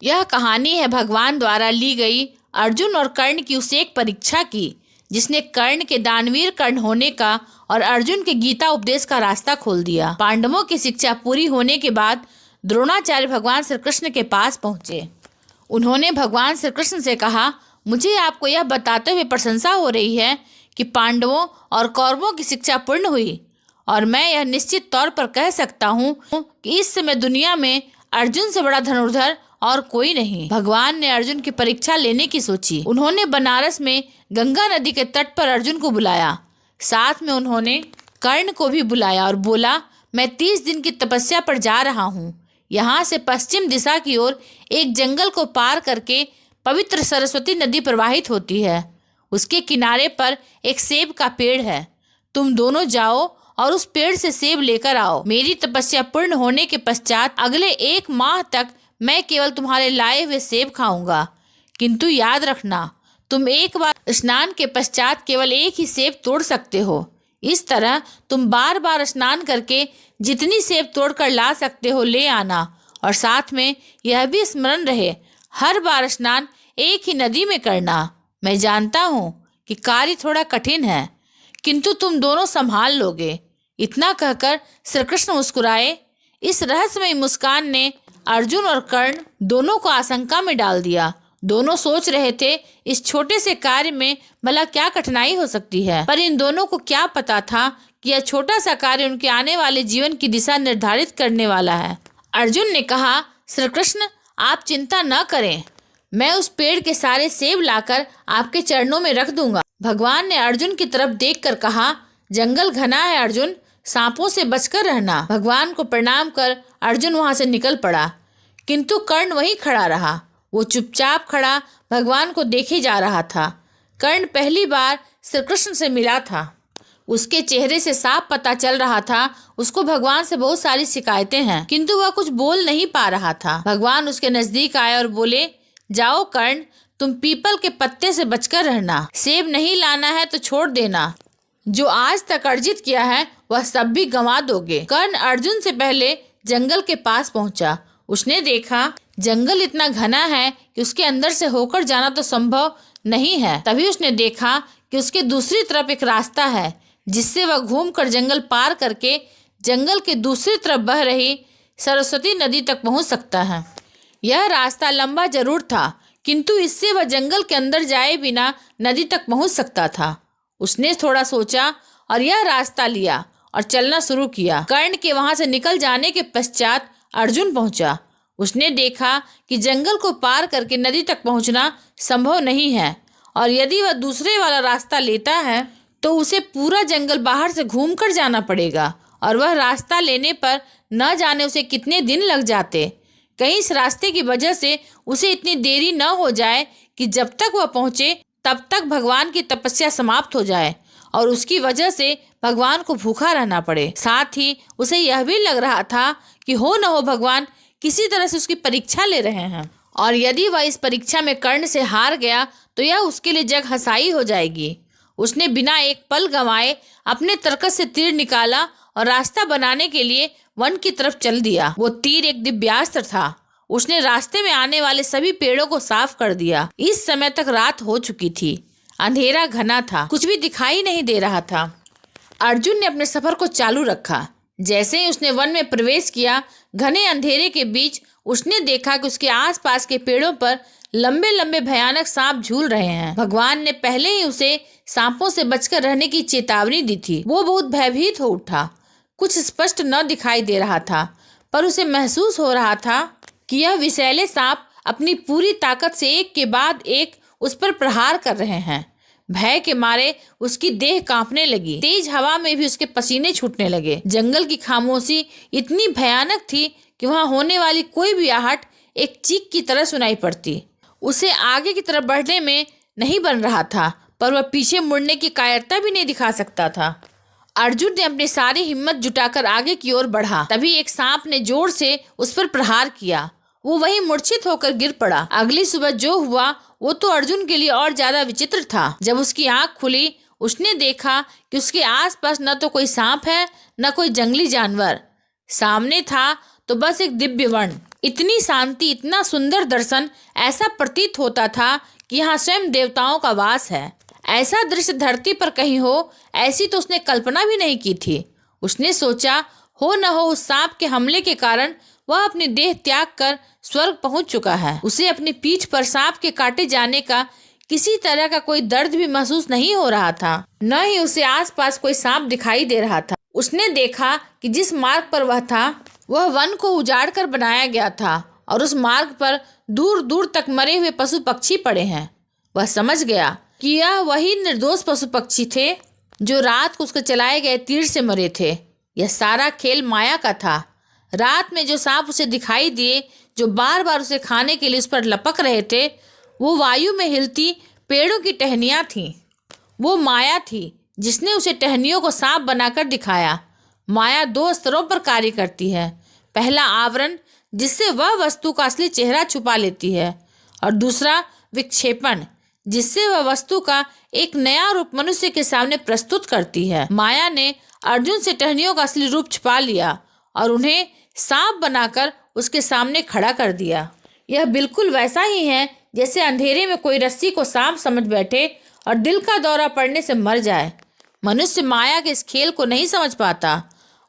यह कहानी है भगवान द्वारा ली गई अर्जुन और कर्ण की उस एक परीक्षा की, जिसने कर्ण के दानवीर कर्ण होने का और अर्जुन के गीता उपदेश का रास्ता खोल दिया। पांडवों की शिक्षा पूरी होने के बाद द्रोणाचार्य भगवान श्री कृष्ण के पास पहुंचे। उन्होंने भगवान श्री कृष्ण से कहा, मुझे आपको यह बताते हुए प्रशंसा हो रही है कि पांडवों और कौरवों की शिक्षा पूर्ण हुई, और मैं यह निश्चित तौर पर कह सकता हूँ कि इस समय दुनिया में अर्जुन से बड़ा धनुर्धर और कोई नहीं। भगवान ने अर्जुन की परीक्षा लेने की सोची। उन्होंने बनारस में गंगा नदी के तट पर अर्जुन को बुलाया। साथ में उन्होंने कर्ण को भी बुलाया और बोला, मैं 30 दिन की तपस्या पर जा रहा हूँ। यहाँ से पश्चिम दिशा की ओर एक जंगल को पार करके पवित्र सरस्वती नदी प्रवाहित होती है। उसके किनारे पर एक सेब का पेड़ है। तुम दोनों जाओ और उस पेड़ से सेब लेकर आओ। मेरी तपस्या पूर्ण होने के पश्चात अगले 1 माह तक मैं केवल तुम्हारे लाए हुए सेब खाऊंगा। किंतु याद रखना, तुम एक बार स्नान के पश्चात केवल एक ही सेब तोड़ सकते हो। इस तरह तुम बार बार स्नान करके जितनी सेब तोड़कर ला सकते हो ले आना, और साथ में यह भी स्मरण रहे, हर बार स्नान एक ही नदी में करना। मैं जानता हूँ कि कार्य थोड़ा कठिन है, किंतु तुम दोनों संभाल लोगे। इतना कहकर श्री कृष्ण मुस्कुराए। इस रहस्यमयी मुस्कान ने अर्जुन और कर्ण दोनों को आशंका में डाल दिया। दोनों सोच रहे थे इस छोटे से कार्य में भला क्या कठिनाई हो सकती है, पर इन दोनों को क्या पता था कि यह छोटा सा कार्य उनके आने वाले जीवन की दिशा निर्धारित करने वाला है। अर्जुन ने कहा, श्री कृष्ण आप चिंता न करें, मैं उस पेड़ के सारे सेब लाकर आपके चरणों में रख दूंगा। भगवान ने अर्जुन की तरफ देखकर कहा, जंगल घना है अर्जुन, सांपों से बचकर रहना। भगवान को प्रणाम कर अर्जुन वहां से निकल पड़ा, किंतु कर्ण वहीं खड़ा रहा। वो चुपचाप खड़ा भगवान को देखे जा रहा था। कर्ण पहली बार श्री कृष्ण से मिला था। उसके चेहरे से साफ पता चल रहा था उसको भगवान से बहुत सारी शिकायतें हैं, किंतु वह कुछ बोल नहीं पा रहा था। भगवान उसके नजदीक आए और बोले, जाओ कर्ण, तुम पीपल के पत्ते से बचकर रहना। सेब नहीं लाना है तो छोड़ देना। जो आज तक अर्जित किया है वह सब भी गंवा दोगे। कर्ण अर्जुन से पहले जंगल के पास पहुंचा। उसने देखा जंगल इतना घना है कि उसके अंदर से होकर जाना तो संभव नहीं है। तभी उसने देखा कि उसके दूसरी तरफ एक रास्ता है, जिससे वह घूमकर जंगल पार करके जंगल के दूसरी तरफ बह रही सरस्वती नदी तक पहुंच सकता है। यह रास्ता लंबा जरूर था, किंतु इससे वह जंगल के अंदर जाए बिना नदी तक पहुंच सकता था। उसने थोड़ा सोचा और यह रास्ता लिया और चलना शुरू किया। कर्ण के वहां से निकल जाने के पश्चात अर्जुन पहुंचा। उसने देखा कि जंगल को पार करके नदी तक पहुंचना संभव नहीं है, और यदि वह दूसरे वाला रास्ता लेता है तो उसे पूरा जंगल बाहर से घूमकर जाना पड़ेगा, और वह रास्ता लेने पर न जाने उसे कितने दिन लग जाते। कहीं इस रास्ते की वजह से उसे इतनी देरी न हो जाए कि जब तक वह पहुंचे तब तक भगवान की तपस्या समाप्त हो जाए और उसकी वजह से भगवान को भूखा रहना पड़े। साथ ही उसे यह भी लग रहा था कि हो न हो भगवान किसी तरह से उसकी परीक्षा ले रहे हैं, और यदि वह इस परीक्षा में कर्ण से हार गया तो यह उसके लिए जग हंसाई हो जाएगी। उसने बिना एक पल गंवाए अपने तरकस से तीर निकाला और रास्ता बनाने के लिए वन की तरफ चल दिया। वो तीर एक दिव्यास्त्र था। उसने रास्ते में आने वाले सभी पेड़ों को साफ कर दिया। इस समय तक रात हो चुकी थी। अंधेरा घना था, कुछ भी दिखाई नहीं दे रहा था। अर्जुन ने अपने सफर को चालू रखा। जैसे ही उसने वन में प्रवेश किया, घने अंधेरे के बीच उसने देखा कि उसके आसपास के पेड़ों पर लंबे लंबे भयानक सांप झूल रहे हैं। भगवान ने पहले ही उसे सांपों से बचकर रहने की चेतावनी दी थी। वो बहुत भयभीत हो उठा। कुछ स्पष्ट न दिखाई दे रहा था, पर उसे महसूस हो रहा था कि यह विषैले सांप अपनी पूरी ताकत से एक के बाद एक उस पर प्रहार कर रहे हैं। भय के मारे उसकी देह कांपने लगी। तेज हवा में भी उसके पसीने छूटने लगे। जंगल की खामोशी इतनी भयानक थी कि वहां होने वाली कोई भी आहट एक चीख की तरह सुनाई पड़ती। उसे आगे की तरफ बढ़ने में नहीं बन रहा था, पर वह पीछे मुड़ने की कायरता भी नहीं दिखा सकता था। अर्जुन ने अपनी सारी हिम्मत जुटाकर आगे की ओर बढ़ा। तभी एक सांप ने जोर से उस पर प्रहार किया। वो वहीं मूर्छित होकर गिर पड़ा। अगली सुबह जो हुआ वो तो अर्जुन के लिए और ज्यादा विचित्र था। जब उसकी आंख खुली, उसने देखा कि उसके आसपास न तो कोई सांप है न कोई जंगली जानवर। सामने था तो बस एक दिव्य वन। इतनी शांति, इतना सुंदर दर्शन, ऐसा प्रतीत होता था कि यहाँ स्वयं देवताओं का वास है। ऐसा दृश्य धरती पर कहीं हो, ऐसी तो उसने कल्पना भी नहीं की थी। उसने सोचा हो न हो उस सांप के हमले के कारण वह अपनी देह त्याग कर स्वर्ग पहुंच चुका है। उसे अपनी पीठ पर सांप के काटे जाने का किसी तरह का कोई दर्द भी महसूस नहीं हो रहा था, न ही उसे आसपास कोई सांप दिखाई दे रहा था। उसने देखा कि जिस मार्ग पर वह था वह वन को उजाड़ कर बनाया गया था और उस मार्ग पर दूर दूर तक मरे हुए पशु पक्षी पड़े हैं। वह समझ गया कि यह वही निर्दोष पशु पक्षी थे जो रात को उसके चलाए गए तीर से मरे थे। यह सारा खेल माया का था। रात में जो सांप उसे दिखाई दिए, जो बार बार उसे खाने के लिए उस पर लपक रहे थे, वो वायु में हिलती पेड़ों की टहनियाँ थीं। वो माया थी जिसने उसे टहनियों को सांप बनाकर दिखाया। माया दो स्तरों पर कार्य करती है। पहला आवरण, जिससे वह वस्तु का असली चेहरा छुपा लेती है, और दूसरा विक्षेपण, जिससे वह वस्तु का एक नया रूप मनुष्य के सामने प्रस्तुत करती है। माया ने अर्जुन से टहनियों का असली रूप छुपा लिया और उन्हें सांप बनाकर उसके सामने खड़ा कर दिया। यह बिल्कुल वैसा ही है जैसे अंधेरे में कोई रस्सी को सांप समझ बैठे और दिल का दौरा पड़ने से मर जाए। मनुष्य माया के इस खेल को नहीं समझ पाता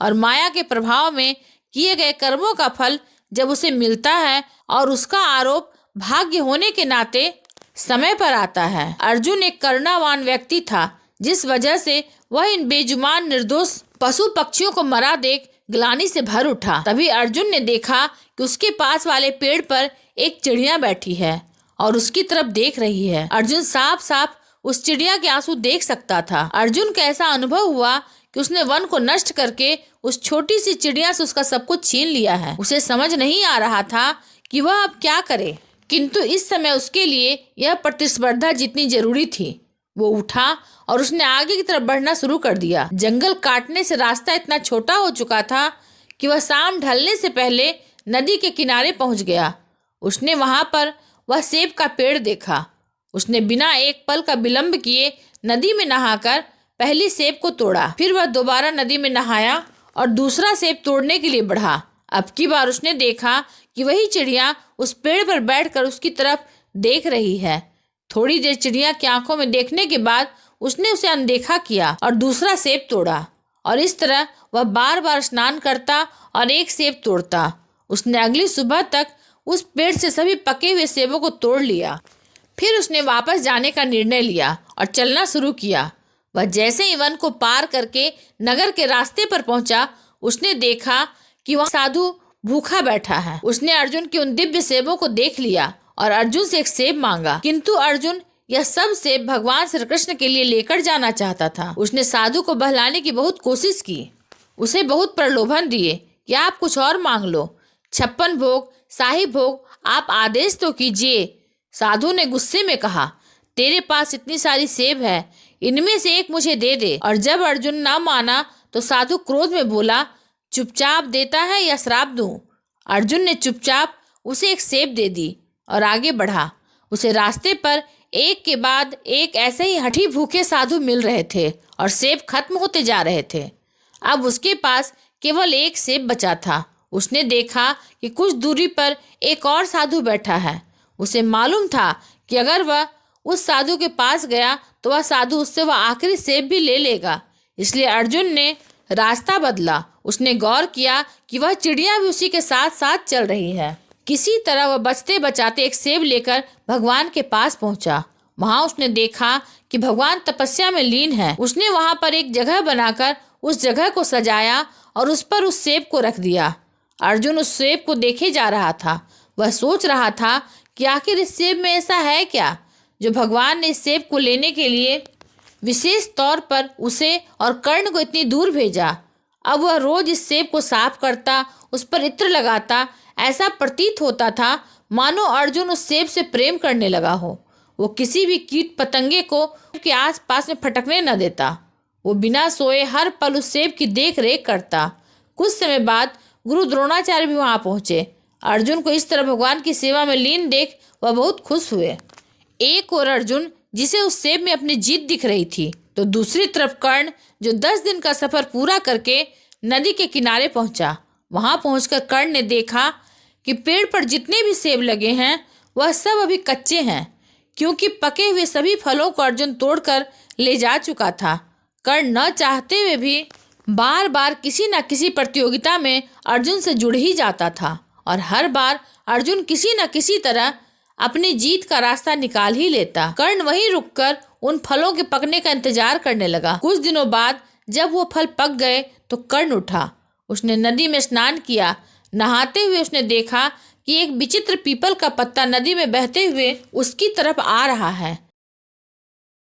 और माया के प्रभाव में किए गए कर्मों का फल जब उसे मिलता है और उसका आरोप भाग्य होने के नाते समय पर आता है। अर्जुन एक करुणावान व्यक्ति था, जिस वजह से वह इन बेजुबान निर्दोष पशु पक्षियों को मरा देख ग्लानि से भर उठा। तभी अर्जुन ने देखा कि उसके पास वाले पेड़ पर एक चिड़िया बैठी है और उसकी तरफ देख रही है। अर्जुन साफ साफ उस चिड़िया के आंसू देख सकता था। अर्जुन का ऐसा अनुभव हुआ कि उसने वन को नष्ट करके उस छोटी सी चिड़िया से उसका सब कुछ छीन लिया है। उसे समझ नहीं आ रहा था कि वह अब क्या करे, किंतु इस समय उसके लिए यह प्रतिस्पर्धा जितनी जरूरी थी। वो उठा और उसने आगे की तरफ बढ़ना शुरू कर दिया। जंगल काटने से रास्ता इतना छोटा हो चुका था कि वह शाम ढलने से पहले नदी के किनारे पहुंच गया। उसने वहां पर वह सेब का पेड़ देखा। उसने बिना एक पल का विलंब किए नदी में नहाकर पहली सेब को तोड़ा। फिर वह दोबारा नदी में नहाया और दूसरा सेब तोड़ने के लिए बढ़ा। अब की बार उसने देखा कि वही चिड़िया उस पेड़ पर बैठकर उसकी तरफ देख रही है। थोड़ी देर चिड़िया की आंखों में देखने के बाद उसने उसे अनदेखा किया और दूसरा सेब तोड़ा, और इस तरह वह बार बार स्नान करता और एक सेब तोड़ता। उसने अगली सुबह तक उस पेड़ से सभी पके हुए सेबों को तोड़ लिया। फिर उसने वापस जाने का निर्णय लिया और चलना शुरू किया। वह जैसे ही वन को पार करके नगर के रास्ते पर पहुंचा, उसने देखा कि वह साधु भूखा बैठा है। उसने अर्जुन के उन दिव्य सेबों को देख लिया और अर्जुन से एक सेब मांगा, किंतु अर्जुन यह सब सेब भगवान श्री कृष्ण के लिए लेकर जाना चाहता था। उसने साधु को बहलाने की बहुत कोशिश की, उसे बहुत प्रलोभन दिए कि आप कुछ और मांग लो, 56 भोग, शाही भोग, आप आदेश तो कीजिए। साधु ने गुस्से में कहा, तेरे पास इतनी सारी सेब है, इनमें से एक मुझे दे दे। और जब अर्जुन ना माना तो साधु क्रोध में बोला, चुपचाप देता है या श्राप दूं? अर्जुन ने चुपचाप उसे एक सेब दे दी और आगे बढ़ा। उसे रास्ते पर एक के बाद एक ऐसे ही हठी भूखे साधु मिल रहे थे और सेब खत्म होते जा रहे थे। अब उसके पास केवल एक सेब बचा था। उसने देखा कि कुछ दूरी पर एक और साधु बैठा है। उसे मालूम था कि अगर वह उस साधु के पास गया तो वह साधु उससे वह आखिरी सेब भी ले लेगा। इसलिए अर्जुन ने रास्ता बदला। उसने गौर किया कि वह चिड़िया भी उसी के साथ साथ चल रही है। किसी तरह वह बचते बचाते एक सेब लेकर भगवान के पास पहुंचा। वहां उसने देखा कि भगवान तपस्या में लीन है। उसने वहां पर एक जगह बनाकर उस जगह को सजाया और उस पर उस सेब को रख दिया। अर्जुन उस सेब को देखे जा रहा था। वह सोच रहा था कि आखिर इस सेब में ऐसा है क्या जो भगवान ने इस सेब को लेने के लिए विशेष तौर पर उसे और कर्ण को इतनी दूर भेजा। अब वह रोज इस सेब को साफ करता, उस पर इत्र लगाता। ऐसा प्रतीत होता था मानो अर्जुन उस सेब से प्रेम करने लगा हो। वो किसी भी कीट पतंगे को के आस पास में फटकने न देता। वो बिना सोए हर पल उस सेब की देख रेख करता। कुछ समय बाद गुरु द्रोणाचार्य भी वहां पहुंचे। अर्जुन को इस तरह भगवान की सेवा में लीन देख वह बहुत खुश हुए। एक और अर्जुन जिसे उस सेब में अपनी जीत दिख रही थी, तो दूसरी तरफ कर्ण जो 10 दिन का सफर पूरा करके नदी के किनारे पहुंचा। वहां पहुंचकर कर्ण ने देखा कि पेड़ पर जितने भी सेब लगे हैं वह सब अभी कच्चे हैं, क्योंकि पके हुए सभी फलों को अर्जुन तोड़कर ले जा चुका था। कर्ण न चाहते हुए भी बार बार किसी न किसी प्रतियोगिता में अर्जुन से जुड़ ही जाता था और हर बार अर्जुन किसी न किसी तरह अपनी जीत का रास्ता निकाल ही लेता। कर्ण वहीं रुककर उन फलों के पकने का इंतजार करने लगा। कुछ दिनों बाद जब वो फल पक गए तो कर्ण उठा। उसने नदी में स्नान किया। नहाते हुए उसने देखा कि एक विचित्र पीपल का पत्ता नदी में बहते हुए उसकी तरफ आ रहा है।